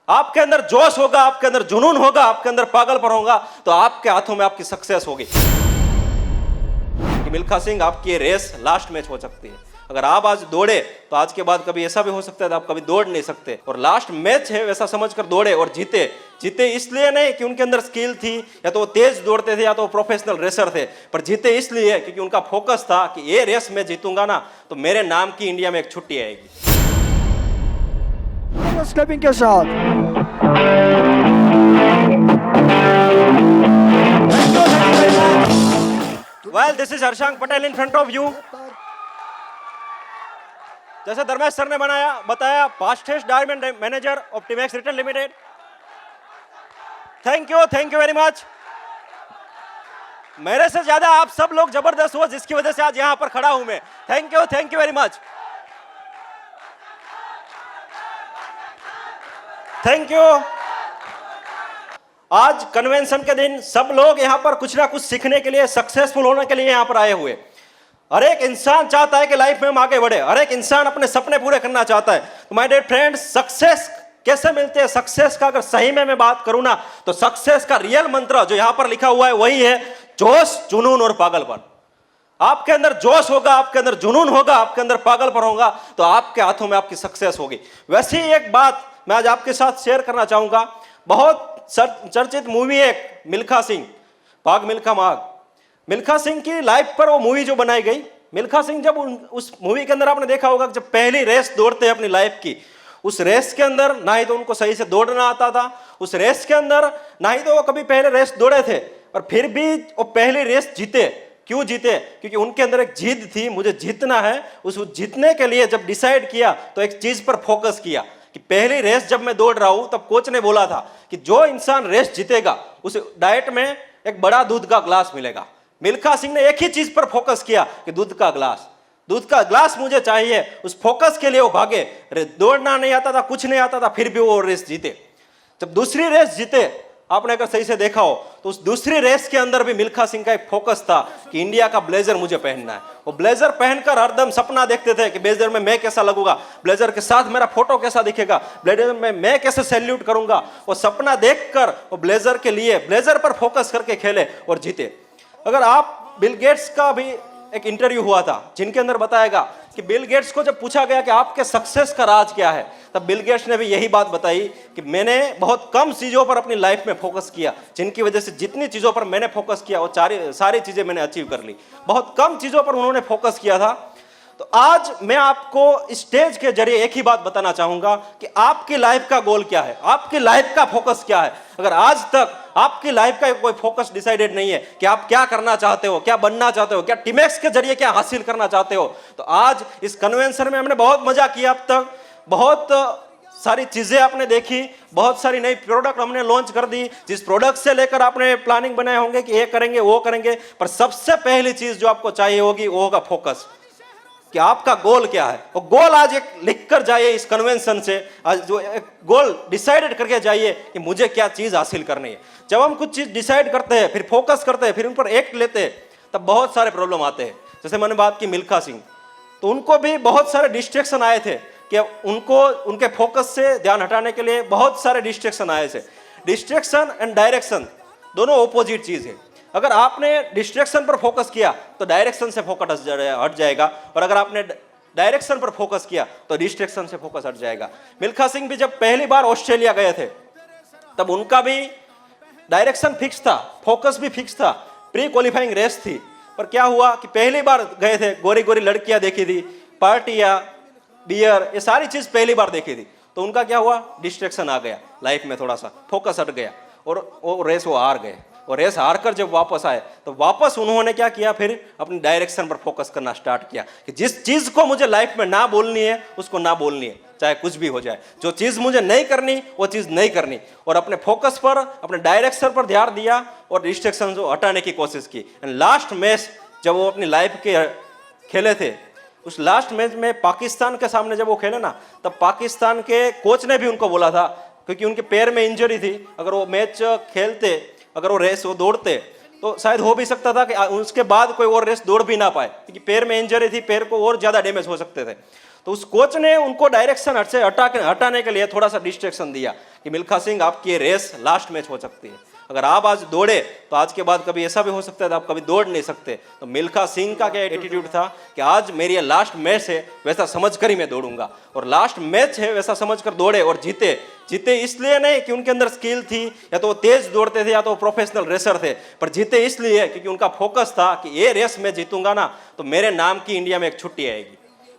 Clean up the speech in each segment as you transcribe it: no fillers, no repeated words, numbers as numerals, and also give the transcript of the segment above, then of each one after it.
आपके अंदर जोश होगा, आपके अंदर जुनून होगा, आपके अंदर पागलपन होगा, तो आपके हाथों में आपकी सक्सेस होगी। कि मिल्खा सिंह, आपकी ये रेस लास्ट मैच हो सकती है। अगर आप आज दौड़े तो आज के बाद कभी ऐसा भी हो सकता है आप कभी दौड़ नहीं सकते, और लास्ट मैच है वैसा समझकर दौड़े और जीते। जीते इसलिए नहीं कि उनके अंदर स्किल थी, या तो वो तेज दौड़ते थे, या तो वो प्रोफेशनल रेसर थे, पर जीते इसलिए क्योंकि उनका फोकस था कि ये रेस मैं जीतूंगा ना तो मेरे नाम की इंडिया में एक छुट्टी आएगी। क्लैपिंग के साथ Well, this is हर्षांक Patel in front of you. जैसे धर्मेश सर ने बताया fastest diamond manager of TMAX retail limited. Thank you very much. मेरे से ज्यादा आप सब लोग जबरदस्त हो, जिसकी वजह से आज यहां पर खड़ा हूं मैं। Thank you very much. Thank you. आज कन्वेंशन के दिन सब लोग यहां पर कुछ ना कुछ सीखने के लिए, सक्सेसफुल होने के लिए यहां पर आए हुए। हर एक इंसान चाहता है कि लाइफ में हम आगे बढ़े, हर एक इंसान अपने सपने पूरे करना चाहता है। तो माय डियर फ्रेंड्स, सक्सेस कैसे मिलते हैं? सक्सेस का अगर सही में मैं बात करूं ना, तो सक्सेस का रियल मंत्र जो यहां पर लिखा हुआ है वही है जोश, जुनून और पागलपन। आपके अंदर जोश होगा, आपके अंदर जुनून होगा, आपके अंदर पागलपन होगा, तो आपके हाथों में आपकी सक्सेस होगी। वैसे ही एक बात मैं आज आपके साथ शेयर करना चाहूंगा। बहुत चर्चित मूवी है मिल्खा सिंह, भाग मिल्खा भाग। मिल्खा सिंह की लाइफ पर वो मूवी जो बनाई गई, मिल्खा सिंह जब उस मूवी के अंदर आपने देखा होगा जब पहली रेस दौड़ते हैं अपनी लाइफ की, उस रेस के अंदर ना ही तो उनको सही से दौड़ना आता था, उस रेस के अंदर ना ही तो वो कभी पहले रेस दौड़े थे, पर फिर भी वो पहली रेस जीते। क्यों जीते? क्योंकि उनके अंदर एक जिद थी, मुझे जीतना है। उस जीतने के लिए जब डिसाइड किया तो एक चीज पर फोकस किया कि पहली रेस जब मैं दौड़ रहा हूं तब कोच ने बोला था कि जो इंसान रेस जीतेगा उसे डाइट में एक बड़ा दूध का ग्लास मिलेगा। मिल्खा सिंह ने एक ही चीज पर फोकस किया कि दूध का ग्लास मुझे चाहिए। उस फोकस के लिए वो भागे। दौड़ना नहीं आता था, कुछ नहीं आता था, फिर भी वो रेस जीते। जब दूसरी रेस जीते, आपने अगर सही से देखा हो तो उस दूसरी रेस के अंदर भी मिल्खा सिंह का एक फोकस था कि इंडिया का ब्लेजर मुझे पहनना है। वो ब्लेजर पहनकर हरदम सपना देखते थे कि ब्लेजर में मैं कैसा लगूंगा, ब्लेजर के साथ मेरा फोटो कैसा दिखेगा, ब्लेजर में मैं कैसे सैल्यूट करूंगा। वो सपना देखकर वो ब्लेजर के लिए, ब्लेजर पर फोकस करके खेले और जीते। अगर आप बिल गेट्स का भी एक इंटरव्यू हुआ था जिनके अंदर बताएगा कि बिल गेट्स को जब पूछा गया कि आपके सक्सेस का राज क्या है, तब बिल गेट्स ने भी यही बात बताई कि मैंने बहुत कम चीजों पर अपनी लाइफ में फोकस किया, जिनकी वजह से जितनी चीजों पर मैंने फोकस किया वो सारी चीजें मैंने अचीव कर ली। बहुत कम चीजों पर उन्होंने फोकस किया था। तो आज मैं आपको स्टेज के जरिए एक ही बात बताना चाहूंगा कि आपकी लाइफ का गोल क्या है, आपकी लाइफ का फोकस क्या है। अगर आज तक आपकी लाइफ का कोई फोकस डिसाइडेड नहीं है कि आप क्या करना चाहते हो, क्या बनना चाहते हो, क्या टीमैक्स के जरिए क्या हासिल करना चाहते हो, तो आज इस कन्वेंशन में हमने बहुत मजा किया। अब तक बहुत सारी चीजें आपने देखी, बहुत सारी नई प्रोडक्ट हमने लॉन्च कर दी। जिस प्रोडक्ट से लेकर आपने प्लानिंग बनाए होंगे कि ये करेंगे वो करेंगे, पर सबसे पहली चीज जो आपको चाहिए होगी वो होगा फोकस, कि आपका गोल क्या है। वो गोल आज एक लिख कर जाइए इस कन्वेंशन से, आज जो एक गोल डिसाइडेड करके जाइए कि मुझे क्या चीज हासिल करनी है। जब हम कुछ चीज डिसाइड करते हैं, फिर फोकस करते हैं, फिर उन पर एक्ट लेते हैं, तब बहुत सारे प्रॉब्लम आते हैं। जैसे मैंने बात की मिल्खा सिंह, तो उनको भी बहुत सारे डिस्ट्रैक्शन आए थे कि उनको उनके फोकस से ध्यान हटाने के लिए बहुत सारे डिस्ट्रैक्शन आए थे। डिस्ट्रैक्शन एंड डायरेक्शन दोनों ऑपोजिट चीज है। अगर आपने डिस्ट्रैक्शन पर फोकस किया तो डायरेक्शन से फोकस हट जाएगा, और अगर आपने डायरेक्शन पर फोकस किया तो डिस्ट्रैक्शन से फोकस हट जाएगा। मिल्खा सिंह भी जब पहली बार ऑस्ट्रेलिया गए थे तब उनका भी डायरेक्शन फिक्स था, फोकस भी फिक्स था, प्री क्वालिफाइंग रेस थी। पर क्या हुआ कि पहली बार गए थे, गोरी गोरी लड़कियां देखी थी, पार्टियां, बियर, ये सारी चीज पहली बार देखी थी, तो उनका क्या हुआ, डिस्ट्रैक्शन आ गया लाइफ में, थोड़ा सा फोकस हट गया और वो रेस वो हार गए। और रेस हार कर जब वापस आए तो वापस उन्होंने क्या किया, फिर अपनी डायरेक्शन पर फोकस करना स्टार्ट किया कि जिस चीज को मुझे लाइफ में ना बोलनी है उसको ना बोलनी है, चाहे कुछ भी हो जाए। जो चीज मुझे नहीं करनी वो चीज नहीं करनी, और अपने फोकस पर, अपने डायरेक्शन पर ध्यान दिया और डिस्ट्रैक्शन को हटाने की कोशिश की। एंड लास्ट मैच जब वो अपनी लाइफ के खेले थे, उस लास्ट मैच में पाकिस्तान के सामने जब वो खेले ना, तब पाकिस्तान के कोच ने भी उनको बोला था, क्योंकि उनके पैर में इंजरी थी, अगर वो मैच खेलते, अगर वो रेस वो दौड़ते तो शायद हो भी सकता था कि उसके बाद कोई और रेस दौड़ भी ना पाए, क्योंकि पैर में इंजरी थी, पैर को और ज्यादा डैमेज हो सकते थे। तो उस कोच ने उनको डायरेक्शन से हटाने के लिए थोड़ा सा डिस्ट्रैक्शन दिया कि मिल्खा सिंह आपकी ये रेस लास्ट मैच हो सकती है, अगर आप आज दौड़े तो आज के बाद कभी ऐसा भी हो सकता है तो आप कभी दौड़ नहीं सकते। तो मिल्खा सिंह का क्या एटीट्यूड था कि आज मेरी ये लास्ट मैच है, वैसा समझकर ही मैं दौड़ूंगा, और लास्ट मैच है वैसा समझकर दौड़े और जीते। जीते इसलिए नहीं कि उनके अंदर स्किल थी या तो वो तेज दौड़ते थे या तो वो प्रोफेशनल रेसर थे, पर जीते इसलिए क्योंकि उनका फोकस था कि ये रेस मैं जीतूंगा ना तो मेरे नाम की इंडिया में एक छुट्टी आएगी,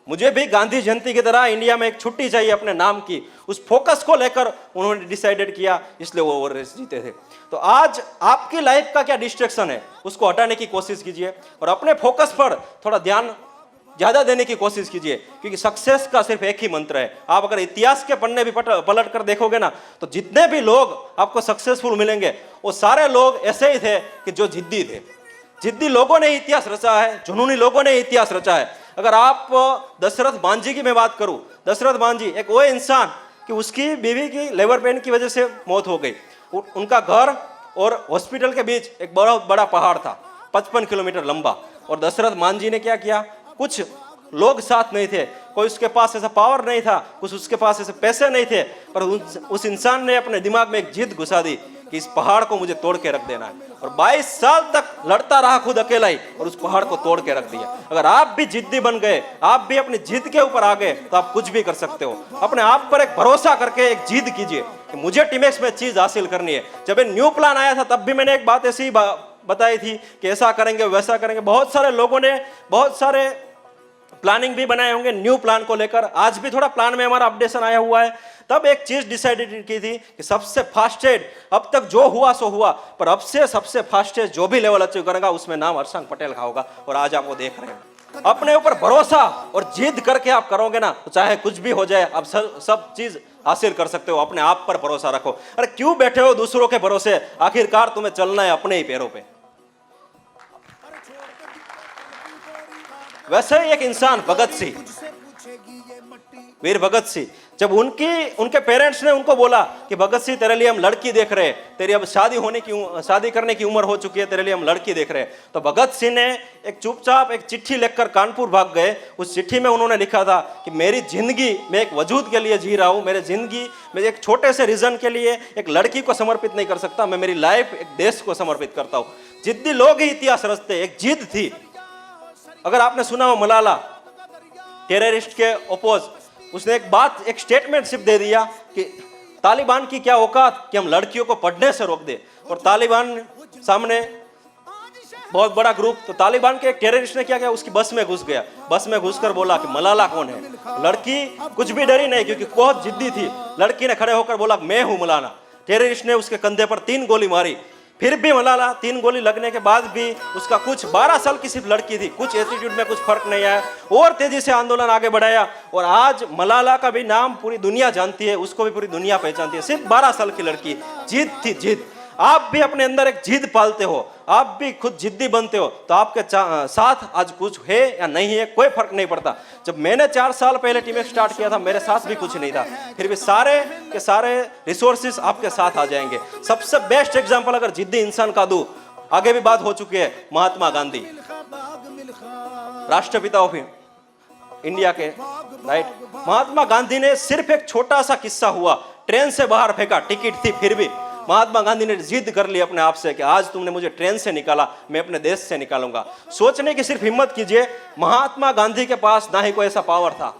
मुझे भी गांधी जयंती की तरह इंडिया में एक छुट्टी चाहिए अपने नाम की। उस फोकस को लेकर उन्होंने डिसाइडेड किया, इसलिए वो रेस जीते थे। तो आज आपकी लाइफ का क्या डिस्ट्रैक्शन है उसको हटाने की कोशिश कीजिए और अपने फोकस पर थोड़ा ध्यान ज्यादा देने की कोशिश कीजिए, क्योंकि सक्सेस का सिर्फ एक ही मंत्र है। आप अगर इतिहास के पन्ने भी पलट कर देखोगे ना तो जितने भी लोग आपको सक्सेसफुल मिलेंगे वो सारे लोग ऐसे ही थे कि जो जिद्दी थे। जिद्दी लोगों ने इतिहास रचा है, जुनूनी लोगों ने इतिहास रचा है। अगर आप दशरथ मांझी की मैं बात करूं, दशरथ मांझी एक वो इंसान कि उसकी बीवी की लेबर पेन की वजह से मौत हो गई, उनका घर और हॉस्पिटल के बीच एक बहुत बड़ा पहाड़ था 55 किलोमीटर लंबा, और दशरथ मांझी ने क्या किया, कुछ लोग साथ नहीं थे, कोई उसके पास ऐसा पावर नहीं था, कुछ उसके पास ऐसे पैसे नहीं थे, पर उस इंसान ने अपने दिमाग में एक जिद घुसा दी कि इस पहाड़ को मुझे तोड़ के रख देना है, और 22 साल तक लड़ता रहा खुद अकेला ही और उस पहाड़ को तोड़ के रख दिया। अगर आप भी जिद्दी बन गए, आप भी अपनी जिद के ऊपर आ गए तो आप कुछ भी कर सकते हो। अपने आप पर एक भरोसा करके एक जिद कीजिए कि मुझे टीमेक्स में चीज हासिल करनी है। जब ये न्यू प्लान आया था तब भी मैंने एक बात ऐसी बताई थी कि ऐसा करेंगे वैसा करेंगे। बहुत सारे लोगों ने बहुत सारे प्लानिंग भी बनाए होंगे न्यू प्लान को लेकर। आज भी थोड़ा प्लान में हमारा अपडेशन आया हुआ है। तब एक चीज डिसाइडेड की थी कि सबसे फास्टेस्ट, अब तक जो हुआ सो हुआ, पर अब से सबसे फास्टेस्ट जो भी लेवल अचीव करेगा उसमें नाम हर्षंग पटेल का होगा। और आज आप वो देख रहे हैं। अपने ऊपर भरोसा और जिद करके आप करोगे ना तो चाहे कुछ भी हो जाए आप सब चीज हासिल कर सकते हो। अपने आप पर भरोसा रखो। अरे क्यों बैठे हो दूसरों के भरोसे, आखिरकार तुम्हें चलना है अपने ही पैरों पे। वैसे ही एक इंसान भगत सिंह, वीर भगत सिंह, जब उनके पेरेंट्स ने उनको बोला कि भगत सिंह तेरे लिए हम लड़की देख रहे हैं, तेरी अब शादी करने की उम्र हो चुकी है, तेरे लिए हम लड़की देख रहे हैं, तो भगत सिंह ने एक चुपचाप एक चिट्ठी लिखकर कानपुर भाग गए। उस चिट्ठी में उन्होंने लिखा था कि मेरी जिंदगी मैं एक वजूद के लिए जी रहा हूँ, मेरी जिंदगी में एक छोटे से रीजन के लिए एक लड़की को समर्पित नहीं कर सकता, मैं मेरी लाइफ एक देश को समर्पित करता हूँ। जिद्दी लोग ही इतिहास रचते, एक जिद थी। अगर आपने सुना हो मलाला टेररिस्ट के ओपोज, उसने एक स्टेटमेंट सिर्फ दे दिया कि तालिबान की क्या औकात कि हम लड़कियों को पढ़ने से रोक दे, और तालिबान सामने बहुत बड़ा ग्रुप, तो तालिबान के एक टेररिस्ट ने क्या किया, उसकी बस में घुस गया। बस में घुसकर बोला कि मलाला कौन है। लड़की कुछ भी डरी नहीं क्योंकि बहुत जिद्दी थी। लड़की ने खड़े होकर बोला मैं हूं मलाला। टेररिस्ट ने उसके कंधे पर 3 गोली मारी, फिर भी मलाला 3 गोली लगने के बाद भी उसका कुछ 12 साल की सिर्फ लड़की थी, कुछ एटीट्यूड में कुछ फर्क नहीं आया और तेजी से आंदोलन आगे बढ़ाया। और आज मलाला का भी नाम पूरी दुनिया जानती है, उसको भी पूरी दुनिया पहचानती है। सिर्फ 12 साल की लड़की, जिद थी जिद। आप भी अपने अंदर एक जिद पालते हो, आप भी खुद जिद्दी बनते हो, तो आपके साथ आज कुछ है या नहीं है कोई फर्क नहीं पड़ता। जब मैंने 4 साल पहले टीम स्टार्ट किया था मेरे साथ भी कुछ नहीं था, फिर भी सारे के सारे रिसोर्सेस आपके साथ आ जाएंगे। सबसे बेस्ट एग्जांपल अगर जिद्दी इंसान का दूं, आगे भी बात हो चुकी है, महात्मा गांधी, राष्ट्रपिता ऑफ इंडिया के, राइट। महात्मा गांधी ने सिर्फ एक छोटा सा किस्सा हुआ, ट्रेन से बाहर फेंका, टिकट थी, फिर भी महात्मा गांधी ने जिद कर ली अपने आप से कि आज तुमने मुझे ट्रेन से निकाला, मैं अपने देश से निकालूंगा। सोचने की सिर्फ हिम्मत कीजिए, महात्मा गांधी के पास ना ही कोई ऐसा पावर था,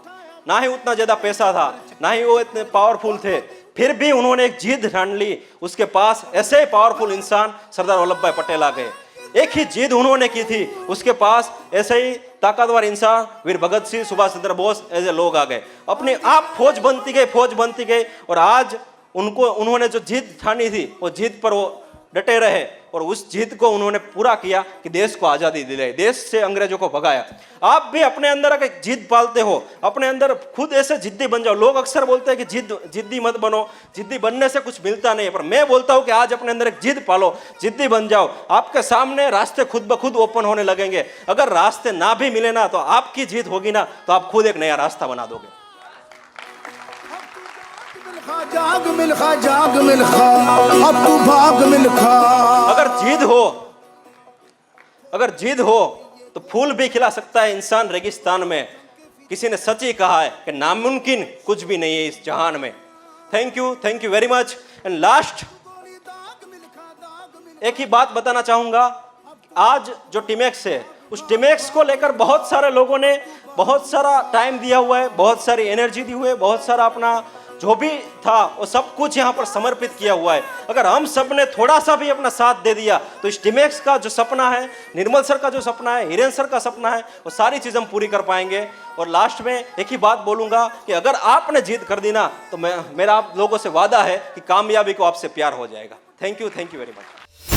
ना ही उतना ज्यादा पैसा था, ना ही वो इतने पावरफुल थे, फिर भी उन्होंने एक जिद ठान ली। उसके पास ऐसे ही पावरफुल इंसान सरदार वल्लभ भाई पटेल आ गए। एक ही जिद उन्होंने की थी, उसके पास ऐसे ही ताकतवर इंसान वीर भगत सिंह, सुभाष चंद्र बोस ऐसे लोग आ गए। अपने आप फौज बनती गई और आज उन्होंने जो जिद ठानी थी वो जिद पर वो डटे रहे और उस जिद को उन्होंने पूरा किया कि देश को आजादी दिलाई, देश से अंग्रेजों को भगाया। आप भी अपने अंदर एक जिद पालते हो, अपने अंदर खुद ऐसे जिद्दी बन जाओ। लोग अक्सर बोलते हैं कि जिद्दी मत बनो, जिद्दी बनने से कुछ मिलता नहीं है, पर मैं बोलता हूं कि आज अपने अंदर एक जिद पालो, जिद्दी बन जाओ। आपके सामने रास्ते खुद ब खुद ओपन होने लगेंगे। अगर रास्ते ना भी मिले ना तो आपकी जिद होगी ना तो आप खुद एक नया रास्ता बना दोगे। जाग मिल्खा अब तू भाग मिल्खा। अगर जिद हो तो फूल भी खिला सकता है इंसान रेगिस्तान में। किसी ने सच ही कहा है कि नामुमकिन कुछ भी नहीं है इस जहान में। Thank you very much. And last एक ही बात बताना चाहूंगा, आज जो टीमेक्स है उस टीमेक्स को लेकर बहुत सारे लोगों ने बहुत सारा टाइम दिया हुआ है, बहुत सारी एनर्जी दी हुई है, बहुत सारा अपना जो भी था वो सब कुछ यहाँ पर समर्पित किया हुआ है। अगर हम सब ने थोड़ा सा भी अपना साथ दे दिया तो इस टीमेक्स का जो सपना है, निर्मल सर का जो सपना है, हिरेन सर का सपना है, वो सारी चीज़ हम पूरी कर पाएंगे। और लास्ट में एक ही बात बोलूँगा कि अगर आपने जीत कर दी ना तो मेरा आप लोगों से वादा है कि कामयाबी को आपसे प्यार हो जाएगा। Thank you very much.